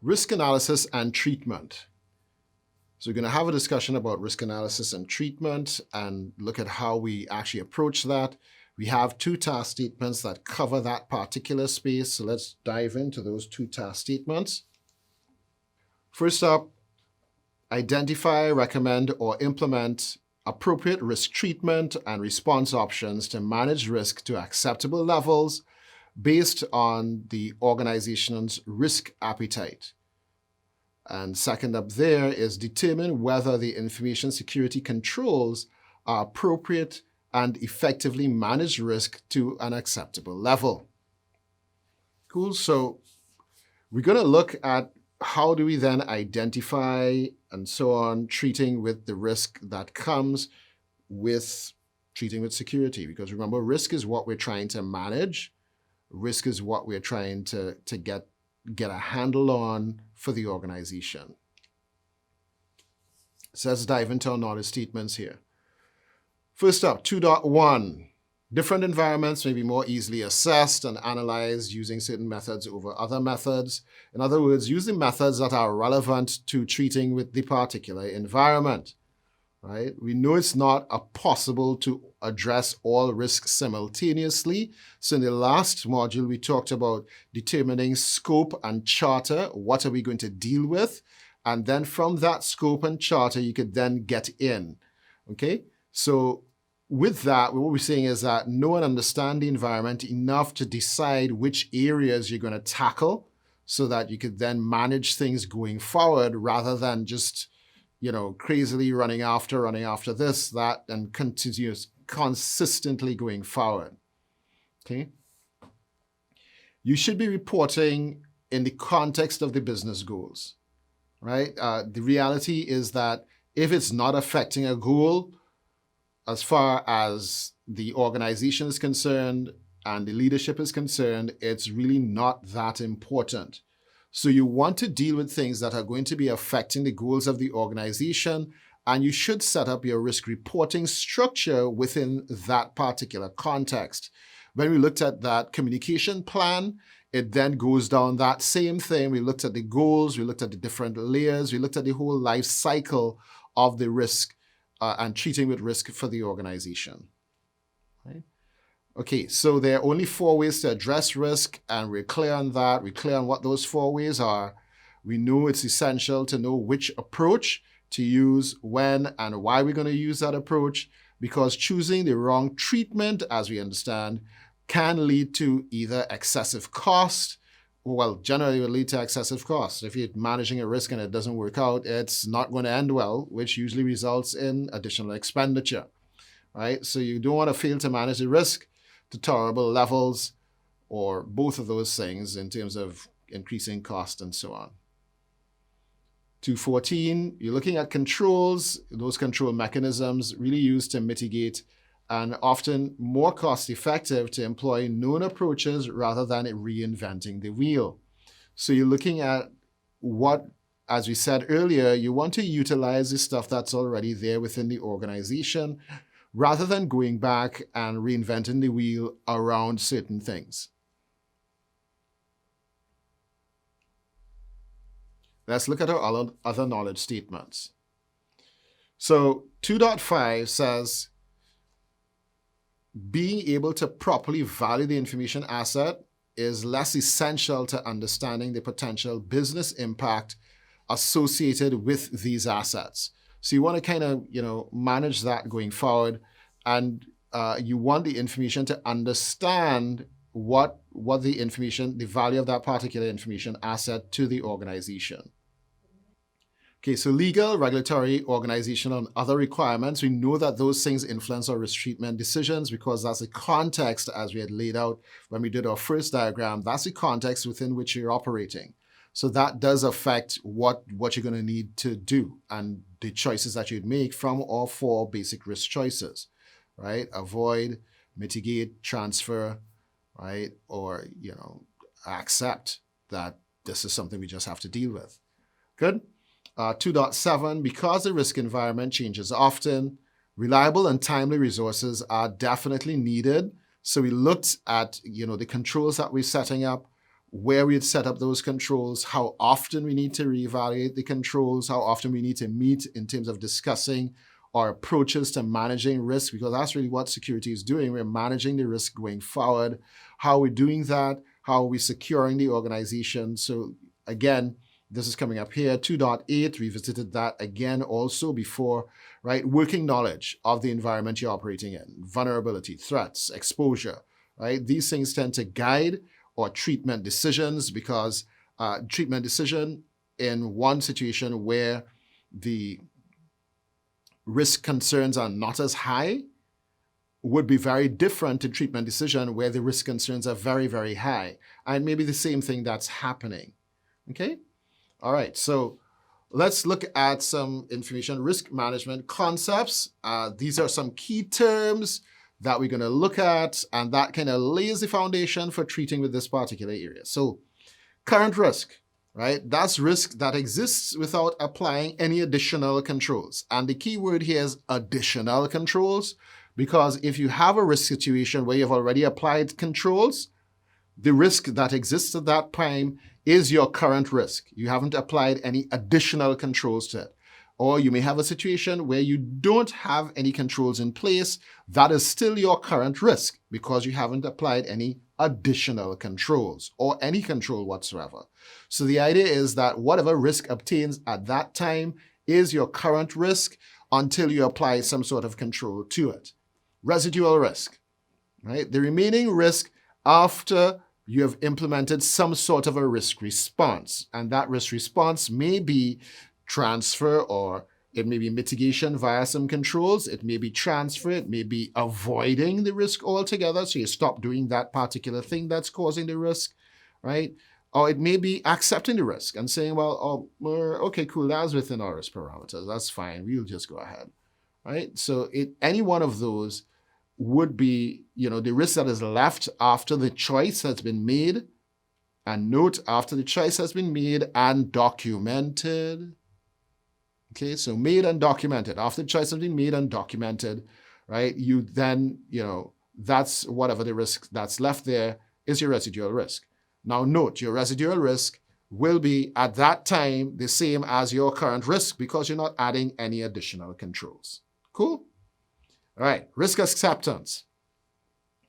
Risk analysis and treatment. So we're going to have a discussion about risk analysis and treatment and look at how we actually approach that. We have 2 task statements that cover that particular space. So let's dive into those 2 task statements. First up, identify, recommend, or implement appropriate risk treatment and response options to manage risk to acceptable levels based on the organization's risk appetite. And second up there is determine whether the information security controls are appropriate and effectively manage risk to an acceptable level. Cool. So we're going to look at how do we then identify and so on, treating with the risk that comes with treating with security. Because remember, risk is what we're trying to manage. Risk is what we're trying to get a handle on for the organization. So let's dive into our knowledge statements here. First up, 2.1. Different environments may be more easily assessed and analyzed using certain methods over other methods. In other words, using methods that are relevant to treating with the particular environment. Right? We know it's not possible to address all risks simultaneously. So in the last module, we talked about determining scope and charter. What are we going to deal with? And then from that scope and charter, you could then get in. Okay? So with that, what we're saying is that know and understand the environment enough to decide which areas you're going to tackle so that you could then manage things going forward rather than just crazily running after this, that, and consistently going forward. Okay? You should be reporting in the context of the business goals, right? The reality is that if it's not affecting a goal, as far as the organization is concerned and the leadership is concerned, it's really not that important. So you want to deal with things that are going to be affecting the goals of the organization, and you should set up your risk reporting structure within that particular context. When we looked at that communication plan, it then goes down that same thing. We looked at the goals, we looked at the different layers, we looked at the whole life cycle of the risk and treating with risk for the organization. Right? Okay, so there are only 4 ways to address risk, and we're clear on that. We're clear on what those 4 ways are. We know it's essential to know which approach to use, when, and why we're going to use that approach, because choosing the wrong treatment, as we understand, can lead to either excessive cost, well, generally it will lead to excessive cost. If you're managing a risk and it doesn't work out, it's not going to end well, which usually results in additional expenditure, right? So you don't want to fail to manage the risk to tolerable levels, or both of those things in terms of increasing cost and so on. 2.14, you're looking at controls, those control mechanisms really used to mitigate and often more cost effective to employ known approaches rather than reinventing the wheel. So you're looking at what, as we said earlier, you want to utilize the stuff that's already there within the organization rather than going back and reinventing the wheel around certain things. Let's look at our other knowledge statements. So 2.5 says, being able to properly value the information asset is less essential to understanding the potential business impact associated with these assets. So you want to kind of, manage that going forward, and you want the information to understand what the information, the value of that particular information asset to the organization. Okay, so legal, regulatory, organizational, and other requirements, we know that those things influence our risk treatment decisions because that's the context, as we had laid out when we did our first diagram, that's the context within which you're operating. So that does affect what you're going to need to do and the choices that you'd make from all 4 basic risk choices, right? Avoid, mitigate, transfer, right? Or, accept that this is something we just have to deal with. Good. 2.7, because the risk environment changes often, reliable and timely resources are definitely needed. So we looked at, the controls that we're setting up, where we'd set up those controls, how often we need to reevaluate the controls, how often we need to meet in terms of discussing our approaches to managing risk, because that's really what security is doing. We're managing the risk going forward. How are we doing that? How are we securing the organization? So again, this is coming up here, 2.8, revisited that again also before, right? Working knowledge of the environment you're operating in, vulnerability, threats, exposure, right? These things tend to guide or treatment decisions, because treatment decision in one situation where the risk concerns are not as high would be very different to treatment decision where the risk concerns are very, very high. And maybe the same thing that's happening. Okay? All right, so let's look at some information risk management concepts. These are some key terms that we're going to look at, and that kind of lays the foundation for treating with this particular area. So current risk, right? That's risk that exists without applying any additional controls. And the key word here is additional controls, because if you have a risk situation where you've already applied controls, the risk that exists at that time is your current risk. You haven't applied any additional controls to it. Or you may have a situation where you don't have any controls in place. That is still your current risk because you haven't applied any additional controls or any control whatsoever. So the idea is that whatever risk obtains at that time is your current risk until you apply some sort of control to it. Residual risk, right? The remaining risk after you have implemented some sort of a risk response. And that risk response may be transfer, or it may be mitigation via some controls. It may be transfer. It may be avoiding the risk altogether. So you stop doing that particular thing that's causing the risk, right? Or it may be accepting the risk and saying, well, okay, cool, that's within our risk parameters. That's fine. We'll just go ahead, right? So any one of those would be, the risk that is left after the choice has been made. And note, after the choice has been made and documented. Okay, so made and documented. After the choice has been made and documented, right, you then, that's whatever the risk that's left there is your residual risk. Now note, your residual risk will be at that time the same as your current risk because you're not adding any additional controls. Cool? All right, risk acceptance.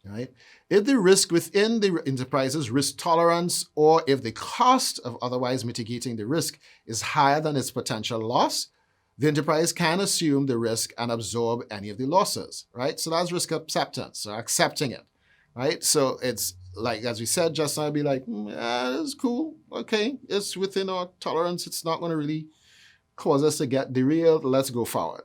Right? If the risk within the enterprise's risk tolerance, or if the cost of otherwise mitigating the risk is higher than its potential loss, the enterprise can assume the risk and absorb any of the losses, right? So that's risk acceptance, so accepting it, right? So it's like, as we said just now, I'd be like, it's cool, okay, it's within our tolerance, it's not going to really cause us to get derailed, let's go forward.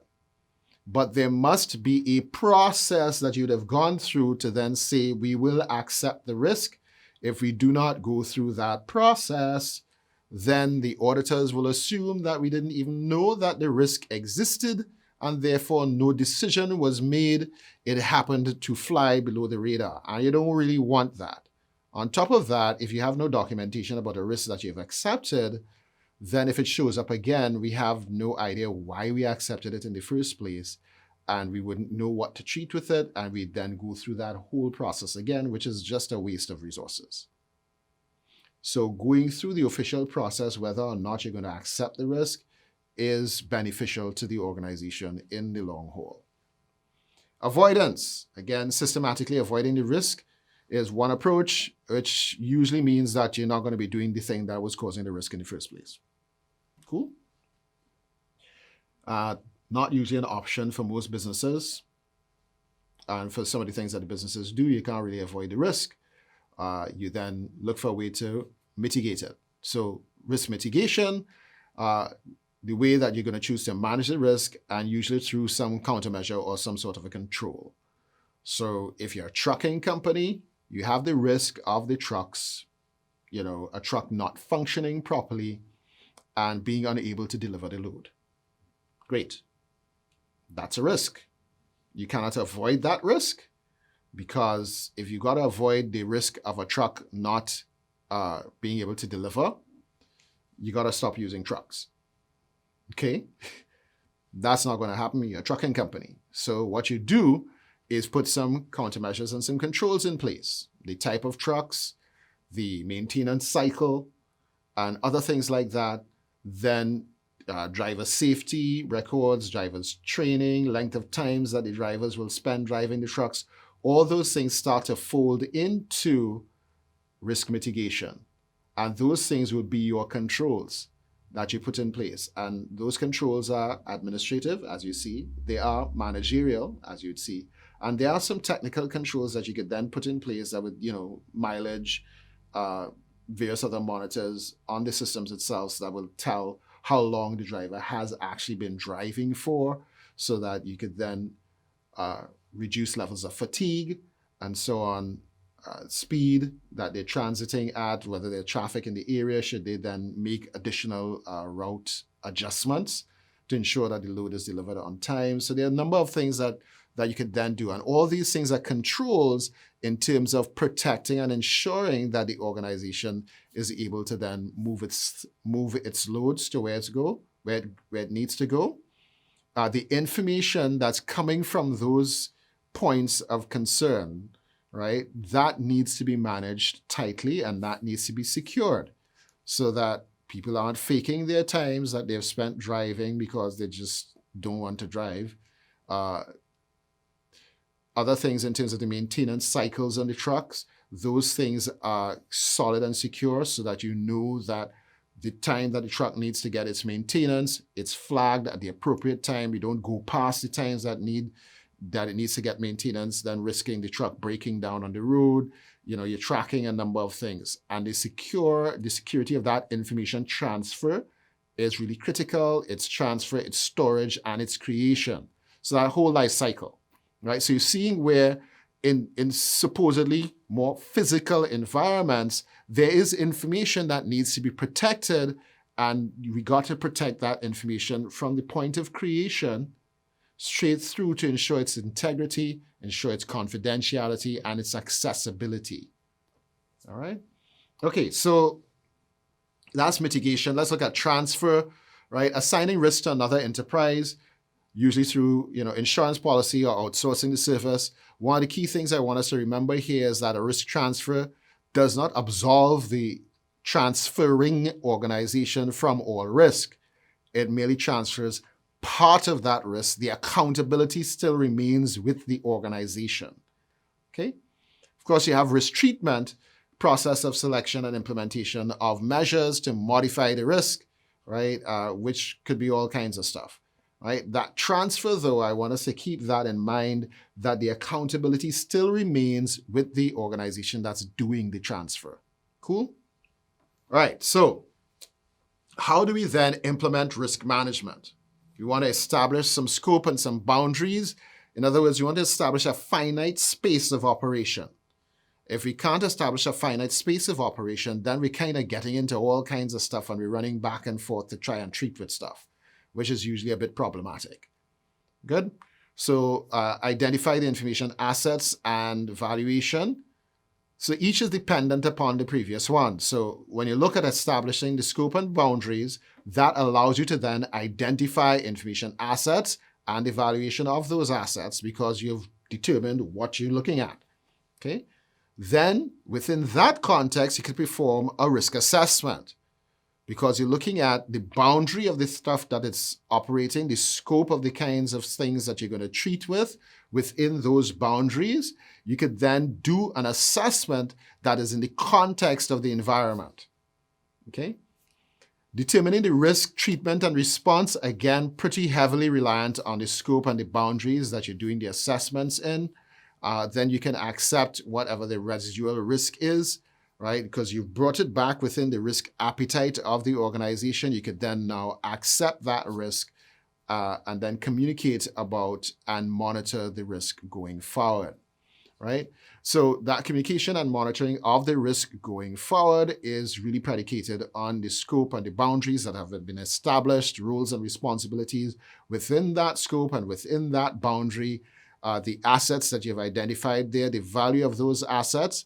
But there must be a process that you'd have gone through to then say, we will accept the risk. If we do not go through that process, then the auditors will assume that we didn't even know that the risk existed, and therefore no decision was made. It happened to fly below the radar, and you don't really want that. On top of that, if you have no documentation about a risk that you've accepted, then if it shows up again, we have no idea why we accepted it in the first place, and we wouldn't know what to treat with it, and we then go through that whole process again, which is just a waste of resources. So going through the official process, whether or not you're going to accept the risk, is beneficial to the organization in the long haul. Avoidance, again, systematically avoiding the risk is one approach, which usually means that you're not going to be doing the thing that was causing the risk in the first place. Cool? Not usually an option for most businesses. And for some of the things that the businesses do, you can't really avoid the risk. You then look for a way to mitigate it. So risk mitigation, the way that you're going to choose to manage the risk, and usually through some countermeasure or some sort of a control. So if you're a trucking company, you have the risk of the trucks, a truck not functioning properly and being unable to deliver the load. Great. That's a risk. You cannot avoid that risk, because if you got to avoid the risk of a truck not being able to deliver, you got to stop using trucks. Okay? That's not going to happen. You're a trucking company. So what you do is put some countermeasures and some controls in place. The type of trucks, the maintenance cycle, and other things like that. Then driver safety records, drivers training, length of times that the drivers will spend driving the trucks. All those things start to fold into risk mitigation. And those things will be your controls that you put in place. And those controls are administrative, as you see. They are managerial, as you'd see. And there are some technical controls that you could then put in place that would, mileage, various other monitors on the systems itself that will tell how long the driver has actually been driving for, so that you could then reduce levels of fatigue and so on, speed that they're transiting at, whether there's traffic in the area, should they then make additional route adjustments to ensure that the load is delivered on time. So there are a number of things that you could then do. And all these things are controls in terms of protecting and ensuring that the organization is able to then move its loads to where it needs to go. The information that's coming from those points of concern, right, that needs to be managed tightly, and that needs to be secured so that people aren't faking their times that they've spent driving because they just don't want to drive. Other things in terms of the maintenance cycles on the trucks, those things are solid and secure so that you know that the time that the truck needs to get its maintenance, it's flagged at the appropriate time. You don't go past the times that it needs to get maintenance, then risking the truck breaking down on the road. You're tracking a number of things. And the security of that information transfer is really critical. It's transfer, it's storage, and it's creation. So that whole life cycle, right? So you're seeing where in supposedly more physical environments, there is information that needs to be protected, and we got to protect that information from the point of creation straight through to ensure its integrity, ensure its confidentiality, and its accessibility. All right? Okay, so that's mitigation. Let's look at transfer, right? Assigning risk to another enterprise, usually through insurance policy or outsourcing the service. One of the key things I want us to remember here is that a risk transfer does not absolve the transferring organization from all risk. It merely transfers part of that risk. The accountability still remains with the organization. Okay? Of course, you have risk treatment, process of selection and implementation of measures to modify the risk, right? Which could be all kinds of stuff. Right? That transfer, though, I want us to keep that in mind, that the accountability still remains with the organization that's doing the transfer. Cool? All right, so how do we then implement risk management? We want to establish some scope and some boundaries. In other words, we want to establish a finite space of operation. If we can't establish a finite space of operation, then we're kind of getting into all kinds of stuff and we're running back and forth to try and treat with stuff, which is usually a bit problematic. Good? So identify the information assets and valuation. So each is dependent upon the previous one. So when you look at establishing the scope and boundaries, that allows you to then identify information assets and the valuation of those assets because you've determined what you're looking at. Okay? Then within that context, you could perform a risk assessment, because you're looking at the boundary of the stuff that it's operating, the scope of the kinds of things that you're going to treat with within those boundaries. You could then do an assessment that is in the context of the environment. Okay? Determining the risk, treatment, and response, again, pretty heavily reliant on the scope and the boundaries that you're doing the assessments in. Then you can accept whatever the residual risk is, right? Because you've brought it back within the risk appetite of the organization. You could then now accept that risk and then communicate about and monitor the risk going forward, right? So that communication and monitoring of the risk going forward is really predicated on the scope and the boundaries that have been established, roles and responsibilities within that scope and within that boundary, the assets that you've identified there, the value of those assets,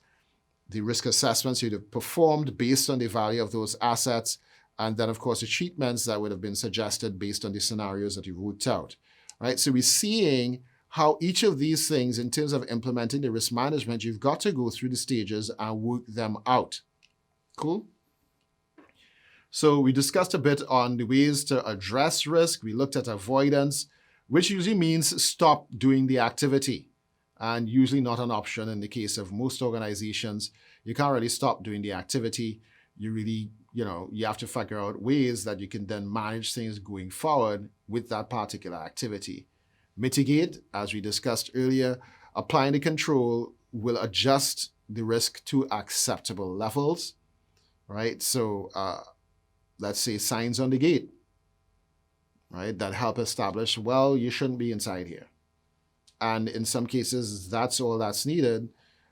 the risk assessments you'd have performed based on the value of those assets, and then, of course, the treatments that would have been suggested based on the scenarios that you wrote out, right? So we're seeing how each of these things, in terms of implementing the risk management, you've got to go through the stages and work them out, Cool? So we discussed a bit on the ways to address risk. We looked at avoidance, which usually means stop doing the activity, and usually not an option in the case of most organizations. You can't really stop doing the activity. You really, you have to figure out ways that you can then manage things going forward with that particular activity. Mitigate, as we discussed earlier, applying the control will adjust the risk to acceptable levels, right? So let's say signs on the gate, right, that help establish, well, you shouldn't be inside here. And in some cases, that's all that's needed.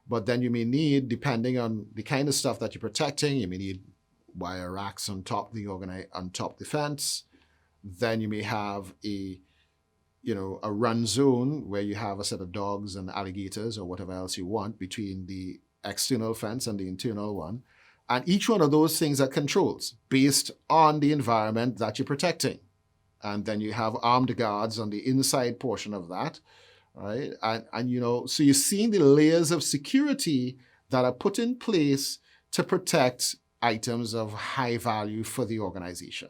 But then you may need, depending on the kind of stuff that you're protecting, you may need wire racks on top of the fence. Then you may have a run zone where you have a set of dogs and alligators or whatever else you want between the external fence and the internal one. And each one of those things are controls based on the environment that you're protecting. And then you have armed guards on the inside portion of that, right? And so you're seeing the layers of security that are put in place to protect items of high value for the organization,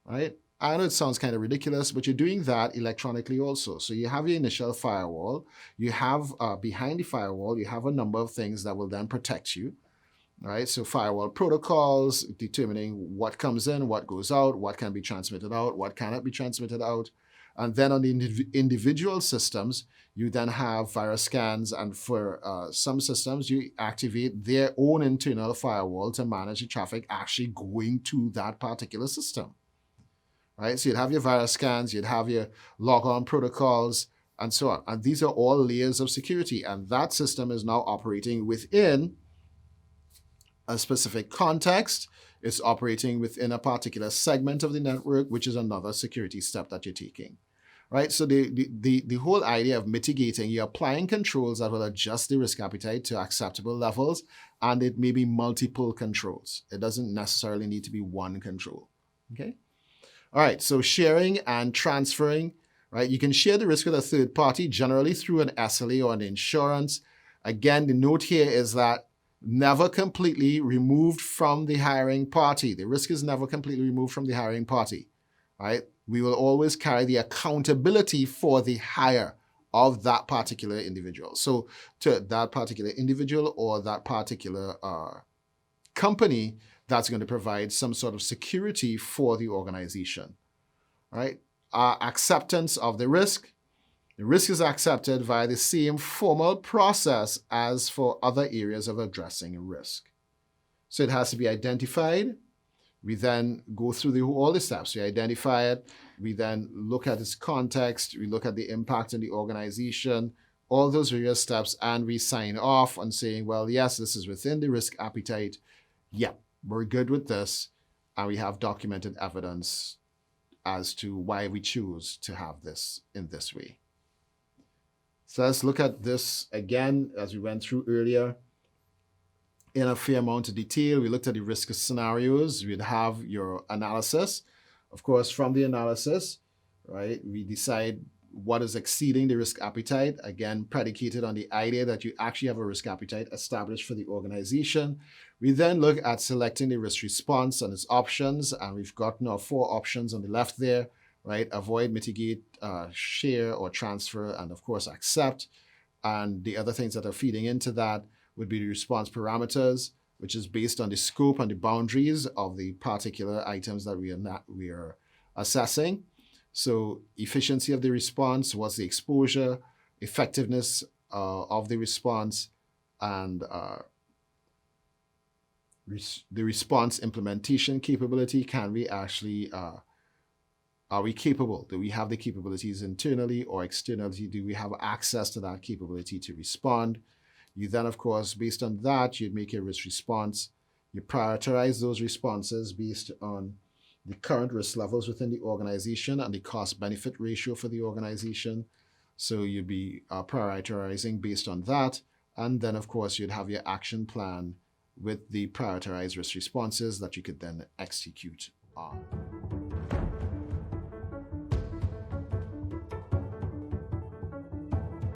right? I know it sounds kind of ridiculous, but you're doing that electronically also. So you have your initial firewall. You have behind the firewall, you have a number of things that will then protect you, right? So firewall protocols, determining what comes in, what goes out, what can be transmitted out, what cannot be transmitted out. And then on the individual systems, you then have virus scans. And for some systems, you activate their own internal firewall to manage the traffic actually going to that particular system. Right? So you'd have your virus scans, you'd have your logon protocols, and so on. And these are all layers of security. And that system is now operating within a specific context. It's operating within a particular segment of the network, which is another security step that you're taking. Right? So the whole idea of mitigating, you're applying controls that will adjust the risk appetite to acceptable levels, and it may be multiple controls. It doesn't necessarily need to be one control. Okay? All right, so sharing and transferring, right? You can share the risk with a third party, generally through an SLA or an insurance. Again, the note here is that never completely removed from the hiring party. The risk is never completely removed from the hiring party, right? We will always carry the accountability for the hire of that particular individual. So to that particular individual or that particular company, that's going to provide some sort of security for the organization, right? Acceptance of the risk. The risk is accepted via the same formal process as for other areas of addressing risk. So it has to be identified. We then go through all the steps. We identify it. We then look at its context. We look at the impact on the organization, all those various steps, and we sign off on saying, well, yes, this is within the risk appetite. Yeah, we're good with this, and we have documented evidence as to why we choose to have this in this way. So let's look at this again, as we went through earlier, in a fair amount of detail. We looked at the risk scenarios. We'd have your analysis. Of course, from the analysis, right, we decide what is exceeding the risk appetite, again, predicated on the idea that you actually have a risk appetite established for the organization. We then look at selecting the risk response and its options, and we've got now 4 options on the left there, right? Avoid, mitigate, share or transfer, and of course, accept. And the other things that are feeding into that would be the response parameters, which is based on the scope and the boundaries of the particular items that we are assessing. So efficiency of the response, what's the exposure, effectiveness of the response, and the response implementation capability. Can we actually, are we capable? Do we have the capabilities internally or externally? Do we have access to that capability to respond? You then, of course, based on that, you'd make a risk response. You prioritize those responses based on the current risk levels within the organization and the cost-benefit ratio for the organization. So you'd be prioritizing based on that. And then, of course, you'd have your action plan with the prioritized risk responses that you could then execute on.